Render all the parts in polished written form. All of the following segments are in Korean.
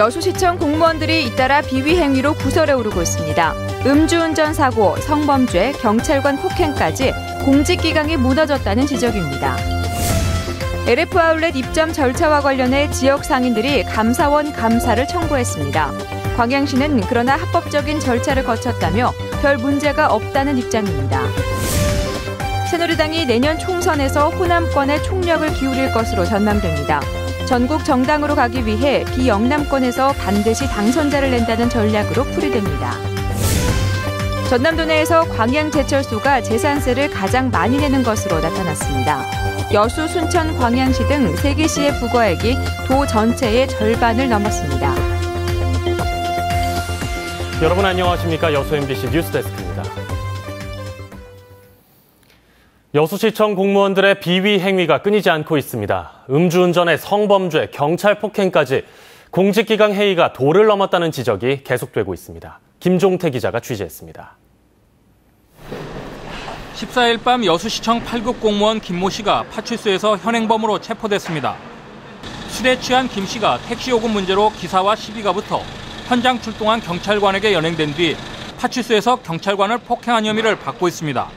여수시청 공무원들이 잇따라 비위 행위로 구설에 오르고 있습니다. 음주운전 사고, 성범죄, 경찰관 폭행까지 공직기강이 무너졌다는 지적입니다. LF 아울렛 입점 절차와 관련해 지역 상인들이 감사원 감사를 청구했습니다. 광양시는 그러나 합법적인 절차를 거쳤다며 별 문제가 없다는 입장입니다. 새누리당이 내년 총선에서 호남권에 총력을 기울일 것으로 전망됩니다. 전국 정당으로 가기 위해 비영남권에서 반드시 당선자를 낸다는 전략으로 풀이됩니다. 전남도 내에서 광양제철소가 재산세를 가장 많이 내는 것으로 나타났습니다. 여수, 순천, 광양시 등 3개시의 부과액이 도 전체의 절반을 넘었습니다. 여러분 안녕하십니까? 여수 MBC 뉴스데스크입니다. 여수시청 공무원들의 비위 행위가 끊이지 않고 있습니다. 음주운전의 성범죄, 경찰 폭행까지 공직기강 해이가 도를 넘었다는 지적이 계속되고 있습니다. 김종태 기자가 취재했습니다. 14일 밤 여수시청 8급 공무원 김모 씨가 파출소에서 현행범으로 체포됐습니다. 술에 취한 김 씨가 택시 요금 문제로 기사와 시비가 붙어 현장 출동한 경찰관에게 연행된 뒤 파출소에서 경찰관을 폭행한 혐의를 받고 있습니다.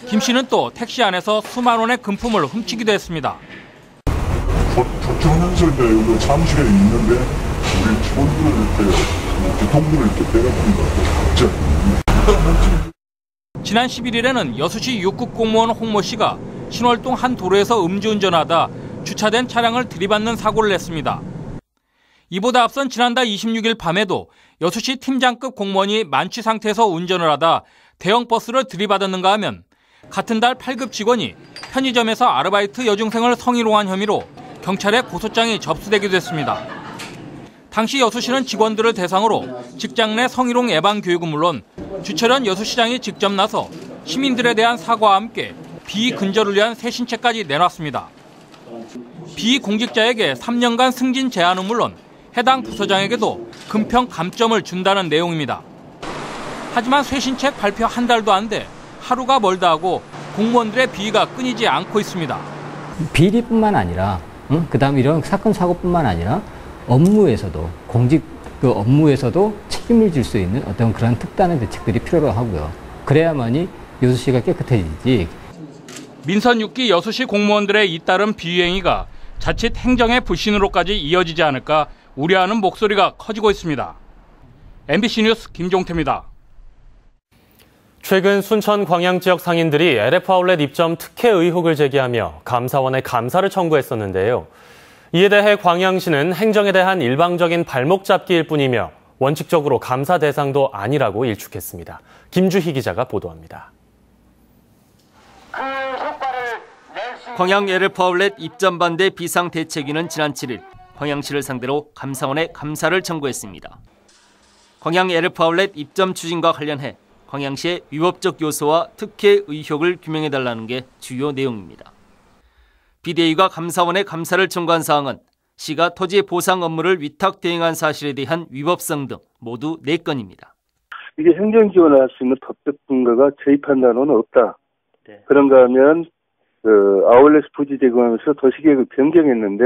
김 씨는 또 택시 안에서 수만 원의 금품을 훔치기도 했습니다. 조정현서 여기 사무실에 있는데 우리 직원들을 이렇게 동물을 이렇게 때려버린다. 갑자기. 지난 11일에는 여수시 6급 공무원 홍모 씨가 신월동 한 도로에서 음주운전하다 주차된 차량을 들이받는 사고를 냈습니다. 이보다 앞선 지난달 26일 밤에도 여수시 팀장급 공무원이 만취 상태에서 운전을 하다 대형 버스를 들이받았는가 하면 같은 달 8급 직원이 편의점에서 아르바이트 여중생을 성희롱한 혐의로 경찰에 고소장이 접수되기도 했습니다. 당시 여수시는 직원들을 대상으로 직장 내 성희롱 예방 교육은 물론 주철현 여수시장이 직접 나서 시민들에 대한 사과와 함께 비위 근절을 위한 새신책까지 내놨습니다. 비위 공직자에게 3년간 승진 제한은 물론 해당 부서장에게도 금평 감점을 준다는 내용입니다. 하지만 쇄신책 발표 한 달도 안 돼 하루가 멀다 하고 공무원들의 비위가 끊이지 않고 있습니다. 비리뿐만 아니라 그다음 이런 사건 사고뿐만 아니라 업무에서도 공직 업무에서도 책임을 질 수 있는 어떤 그런 특단의 대책들이 필요로 하고요. 그래야만이 여수시가 깨끗해지지. 민선 6기 여수시 공무원들의 잇따른 비위 행위가 자칫 행정의 불신으로까지 이어지지 않을까 우려하는 목소리가 커지고 있습니다. MBC 뉴스 김종태입니다. 최근 순천 광양 지역 상인들이 LF 아울렛 입점 특혜 의혹을 제기하며 감사원에 감사를 청구했었는데요. 이에 대해 광양시는 행정에 대한 일방적인 발목 잡기일 뿐이며 원칙적으로 감사 대상도 아니라고 일축했습니다. 김주희 기자가 보도합니다. 광양 LF 아울렛 입점 반대 비상대책위는 지난 7일 광양시를 상대로 감사원에 감사를 청구했습니다. 광양 LF 아울렛 입점 추진과 관련해 광양시의 위법적 요소와 특혜 의혹을 규명해달라는 게 주요 내용입니다. 비대위가 감사원에 감사를 청구한 사항은 시가 토지 보상 업무를 위탁 대행한 사실에 대한 위법성 등 모두 4건입니다. 이게 행정지원을 할 수 있는 법적 근거가 저희 판단으로는 없다. 네. 그런가 하면 아울렛 부지 제공하면서 도시계획을 변경했는데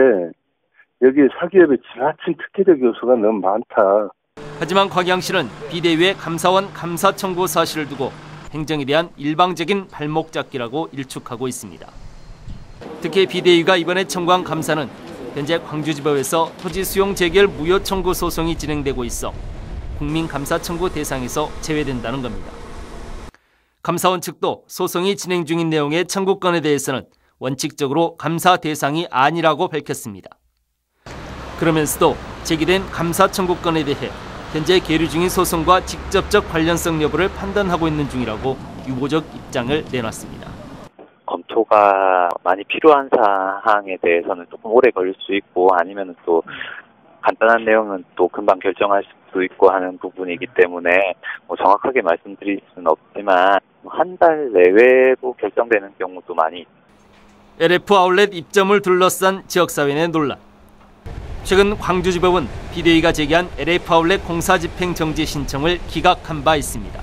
여기에 사기업의 지나친 특혜적 요소가 너무 많다. 하지만 광양시는 비대위의 감사원 감사 청구 사실을 두고 행정에 대한 일방적인 발목 잡기라고 일축하고 있습니다. 특히 비대위가 이번에 청구한 감사는 현재 광주지법에서 토지 수용 재결 무효 청구 소송이 진행되고 있어 국민감사 청구 대상에서 제외된다는 겁니다. 감사원 측도 소송이 진행 중인 내용의 청구권에 대해서는 원칙적으로 감사 대상이 아니라고 밝혔습니다. 그러면서도 제기된 감사 청구권에 대해 현재 계류 중인 소송과 직접적 관련성 여부를 판단하고 있는 중이라고 유보적 입장을 내놨습니다. 검토가 많이 필요한 사항에 대해서는 조금 오래 걸릴 수 있고 아니면 또 간단한 내용은 또 금방 결정할 수도 있고 하는 부분이기 때문에 정확하게 말씀드릴 수는 없지만 한 달 내외로 결정되는 경우도 많이 있습니다. LF 아울렛 입점을 둘러싼 지역사회 내 논란. 최근 광주지법은 비대위가 제기한 LF 아울렛 공사집행 정지 신청을 기각한 바 있습니다.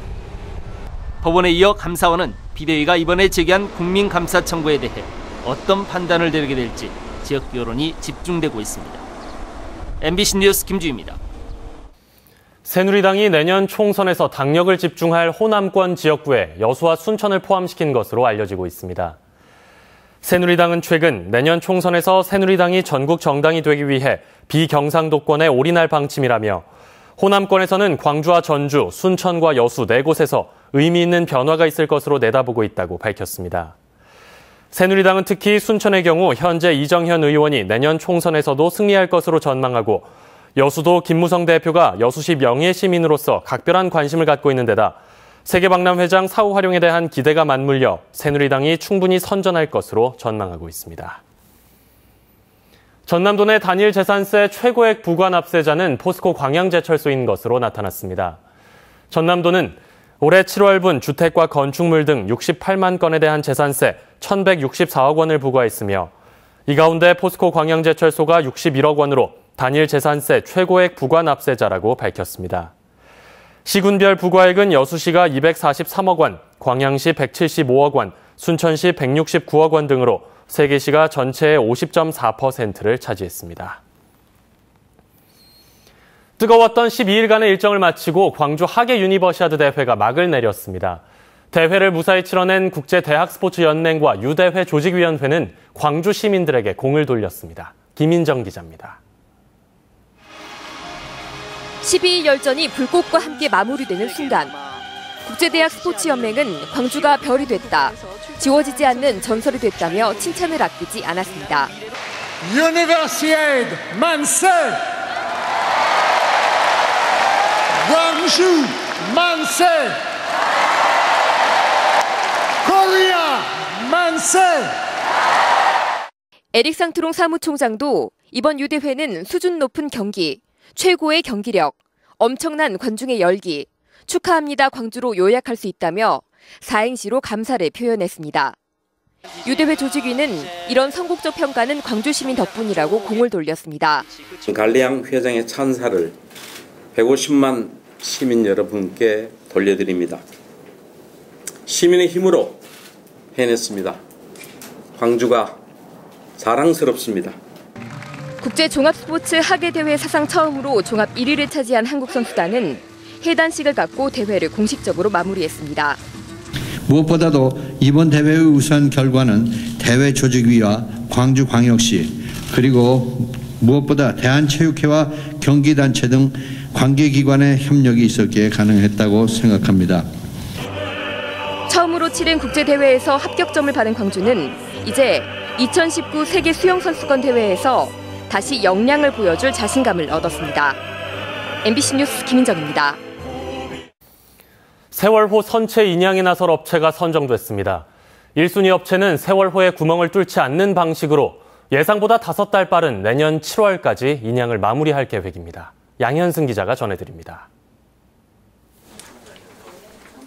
법원에 이어 감사원은 비대위가 이번에 제기한 국민감사 청구에 대해 어떤 판단을 내리게 될지 지역 여론이 집중되고 있습니다. MBC 뉴스 김주희입니다. 새누리당이 내년 총선에서 당력을 집중할 호남권 지역구에 여수와 순천을 포함시킨 것으로 알려지고 있습니다. 새누리당은 최근 내년 총선에서 새누리당이 전국 정당이 되기 위해 비경상도권에 올인할 방침이라며 호남권에서는 광주와 전주, 순천과 여수 4곳에서 의미 있는 변화가 있을 것으로 내다보고 있다고 밝혔습니다. 새누리당은 특히 순천의 경우 현재 이정현 의원이 내년 총선에서도 승리할 것으로 전망하고 여수도 김무성 대표가 여수시 명예시민으로서 각별한 관심을 갖고 있는 데다 세계박람회장 사후 활용에 대한 기대가 맞물려 새누리당이 충분히 선전할 것으로 전망하고 있습니다. 전남도 내 단일 재산세 최고액 부과 납세자는 포스코 광양제철소인 것으로 나타났습니다. 전남도는 올해 7월분 주택과 건축물 등 68만 건에 대한 재산세 1,164억 원을 부과했으며 이 가운데 포스코 광양제철소가 61억 원으로 단일 재산세 최고액 부과 납세자라고 밝혔습니다. 시군별 부과액은 여수시가 243억 원, 광양시 175억 원, 순천시 169억 원 등으로 3개 시가 전체의 50.4%를 차지했습니다. 뜨거웠던 12일간의 일정을 마치고 광주 하계 유니버시아드 대회가 막을 내렸습니다. 대회를 무사히 치러낸 국제대학스포츠연맹과 유대회 조직위원회는 광주 시민들에게 공을 돌렸습니다. 김인정 기자입니다. 12일 열전이 불꽃과 함께 마무리되는 순간 국제대학 스포츠연맹은 광주가 별이 됐다, 지워지지 않는 전설이 됐다며 칭찬을 아끼지 않았습니다. Universiade 만세! 광주 만세! 코리아 만세! 에릭 상트롱 사무총장도 이번 유대회는 수준 높은 경기, 최고의 경기력, 엄청난 관중의 열기, 축하합니다 광주로 요약할 수 있다며 사행시로 감사를 표현했습니다. 유대회 조직위는 이런 선곡적 평가는 광주 시민 덕분이라고 공을 돌렸습니다. 갈래양 회장의 찬사를 150만 시민 여러분께 돌려드립니다. 시민의 힘으로 해냈습니다. 광주가 자랑스럽습니다. 국제종합스포츠 하계대회 사상 처음으로 종합 1위를 차지한 한국선수단은 해단식을 갖고 대회를 공식적으로 마무리했습니다. 무엇보다도 이번 대회의 우수한 결과는 대회 조직위와 광주광역시 그리고 무엇보다 대한체육회와 경기단체 등 관계기관의 협력이 있었기에 가능했다고 생각합니다. 처음으로 치른 국제대회에서 합격점을 받은 광주는 이제 2019 세계 수영선수권 대회에서 다시 역량을 보여줄 자신감을 얻었습니다. MBC 뉴스 김인정입니다. 세월호 선체 인양에 나설 업체가 선정됐습니다. 1순위 업체는 세월호에 구멍을 뚫지 않는 방식으로 예상보다 5달 빠른 내년 7월까지 인양을 마무리할 계획입니다. 양현승 기자가 전해드립니다.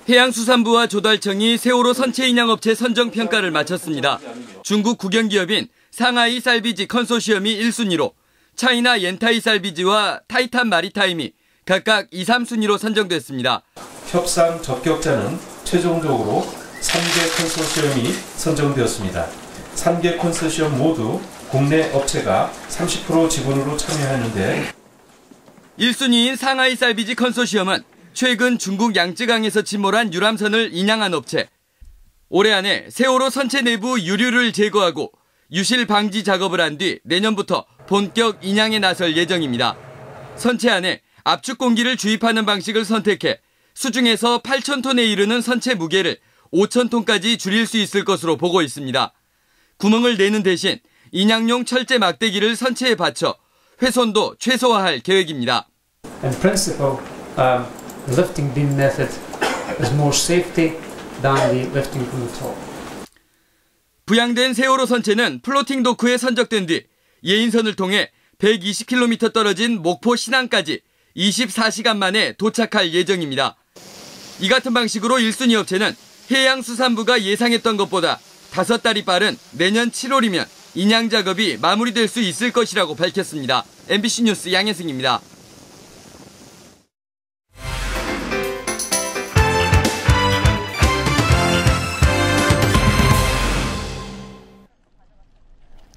해양수산부와 조달청이 세월호 선체 인양 업체 선정 평가를 마쳤습니다. 중국 국영기업인 상하이 살비지 컨소시엄이 1순위로 차이나 옌타이 살비지와 타이탄 마리타임이 각각 2, 3순위로 선정됐습니다. 협상 적격자는 최종적으로 3개 컨소시엄이 선정되었습니다. 3개 컨소시엄 모두 국내 업체가 30% 지분으로 참여하는데 1순위인 상하이 살비지 컨소시엄은 최근 중국 양쯔강에서 침몰한 유람선을 인양한 업체. 올해 안에 세월호 선체 내부 유류를 제거하고 유실 방지 작업을 한 뒤 내년부터 본격 인양에 나설 예정입니다. 선체 안에 압축 공기를 주입하는 방식을 선택해 수중에서 8,000톤에 이르는 선체 무게를 5,000톤까지 줄일 수 있을 것으로 보고 있습니다. 구멍을 내는 대신 인양용 철제 막대기를 선체에 받쳐 훼손도 최소화할 계획입니다. In principle, lifting beam method is more safety than the lifting from the top. 부양된 세월호 선체는 플로팅 도크에 선적된 뒤 예인선을 통해 120km 떨어진 목포 신안까지 24시간 만에 도착할 예정입니다. 이 같은 방식으로 1순위 업체는 해양수산부가 예상했던 것보다 5달이 빠른 내년 7월이면 인양 작업이 마무리될 수 있을 것이라고 밝혔습니다. MBC 뉴스 양혜승입니다.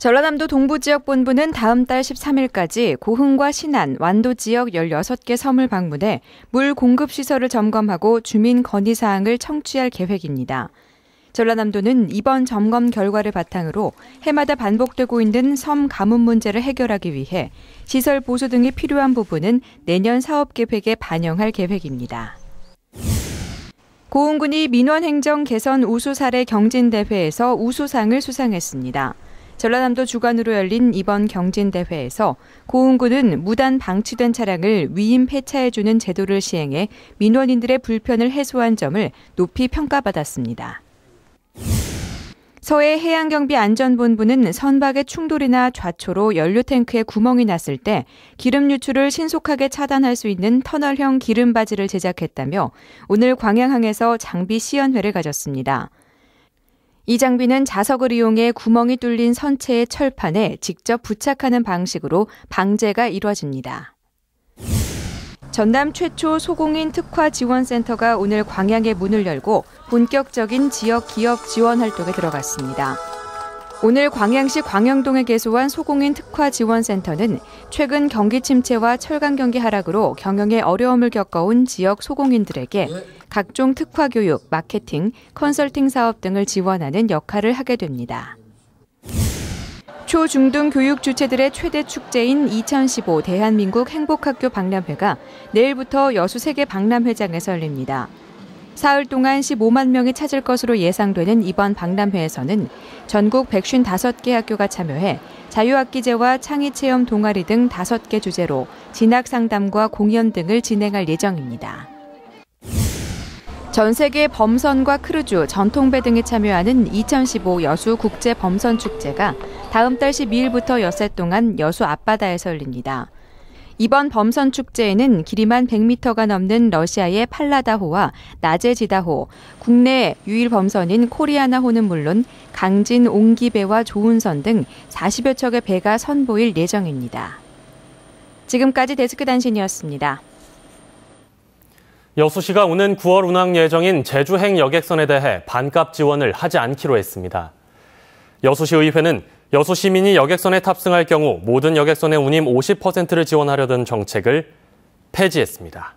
전라남도 동부지역본부는 다음 달 13일까지 고흥과 신안, 완도 지역 16개 섬을 방문해 물 공급 시설을 점검하고 주민 건의 사항을 청취할 계획입니다. 전라남도는 이번 점검 결과를 바탕으로 해마다 반복되고 있는 섬 가뭄 문제를 해결하기 위해 시설 보수 등이 필요한 부분은 내년 사업 계획에 반영할 계획입니다. 고흥군이 민원행정 개선 우수 사례 경진대회에서 우수상을 수상했습니다. 전라남도 주관으로 열린 이번 경진대회에서 고흥군은 무단 방치된 차량을 위임 폐차해주는 제도를 시행해 민원인들의 불편을 해소한 점을 높이 평가받았습니다. 서해 해양경비안전본부는 선박의 충돌이나 좌초로 연료탱크에 구멍이 났을 때 기름 유출을 신속하게 차단할 수 있는 터널형 기름바지를 제작했다며 오늘 광양항에서 장비 시연회를 가졌습니다. 이 장비는 자석을 이용해 구멍이 뚫린 선체의 철판에 직접 부착하는 방식으로 방제가 이루어집니다. 전남 최초 소공인 특화 지원센터가 오늘 광양에 문을 열고 본격적인 지역 기업 지원 활동에 들어갔습니다. 오늘 광양시 광영동에 개소한 소공인 특화 지원센터는 최근 경기 침체와 철강 경기 하락으로 경영에 어려움을 겪어온 지역 소공인들에게 각종 특화 교육, 마케팅, 컨설팅 사업 등을 지원하는 역할을 하게 됩니다. 초중등 교육 주체들의 최대 축제인 2015 대한민국 행복학교 박람회가 내일부터 여수 세계 박람회장에서 열립니다. 사흘 동안 15만 명이 찾을 것으로 예상되는 이번 박람회에서는 전국 155개 학교가 참여해 자유학기제와 창의체험 동아리 등 5개 주제로 진학상담과 공연 등을 진행할 예정입니다. 전 세계 범선과 크루즈, 전통배 등이 참여하는 2015 여수 국제범선축제가 다음 달 12일부터 엿새 동안 여수 앞바다에서 열립니다. 이번 범선축제에는 길이만 100m가 넘는 러시아의 팔라다호와 나제지다호, 국내 유일 범선인 코리아나호는 물론 강진, 옹기배와 조운선 등 40여 척의 배가 선보일 예정입니다. 지금까지 데스크 단신이었습니다. 여수시가 오는 9월 운항 예정인 제주행 여객선에 대해 반값 지원을 하지 않기로 했습니다. 여수시 의회는 여수 시민이 여객선에 탑승할 경우 모든 여객선의 운임 50%를 지원하려던 정책을 폐지했습니다.